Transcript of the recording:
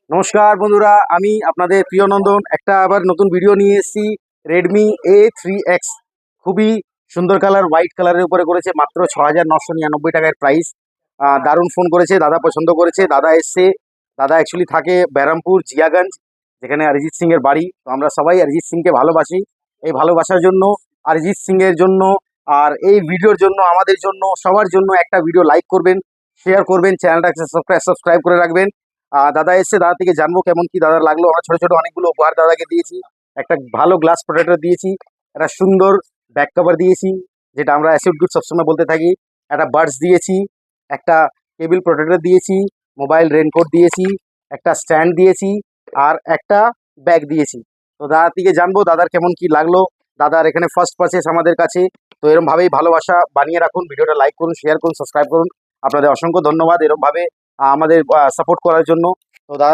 নমস্কার বন্ধুরা, আমি আপনাদের প্রিয় নন্দন একটা আবার নতুন ভিডিও নিয়ে এসেছি। রেডমি A3X খুবই সুন্দর কালার, হোয়াইট কালারের উপরে করেছে, মাত্র 6,999 টাকার প্রাইস। দারুণ ফোন করেছে, দাদা পছন্দ করেছে। দাদা এসছে, দাদা অ্যাকচুয়ালি থাকে ব্যারামপুর জিয়াগঞ্জ, যেখানে অরিজিৎ সিং এর বাড়ি। তো আমরা সবাই অরিজিৎ সিংকে ভালোবাসি। এই ভালোবাসার জন্য, অরিজিৎ সিং এর জন্য আর এই ভিডিওর জন্য, আমাদের জন্য, সবার জন্য একটা ভিডিও লাইক করবেন, শেয়ার করবেন, চ্যানেলটাকে সাবস্ক্রাইব করে রাখবেন। দাদা এসছে, দাদা থেকে জানবো কেমন কি দাদার লাগলো। আমরা ছোট ছোট অনেকগুলো উপহার দাদাকে দিয়েছি। একটা ভালো গ্লাস প্রোটেক্টর দিয়েছি, একটা সুন্দর ব্যাক কভার দিয়েছি, যেটা আমরা অ্যাসিড গুড সবসময় বলতে থাকি। একটা বাডস দিয়েছি, একটা কেবিল প্রোটেক্টর দিয়েছি, মোবাইল রেনকোট দিয়েছি, একটা স্ট্যান্ড দিয়েছি, আর একটা ব্যাগ দিয়েছি। তো দাদার থেকে জানবো দাদার কেমন কি লাগলো। দাদার এখানে ফার্স্ট পারচেস আমাদের কাছে। তো এরমভাবেই ভালোবাসা বানিয়ে রাখুন, ভিডিওটা লাইক করুন, শেয়ার করুন, সাবস্ক্রাইব করুন। আপনাদের অসংখ্য ধন্যবাদ এরমভাবে আমাদের সাপোর্ট করার জন্য। তো দাদা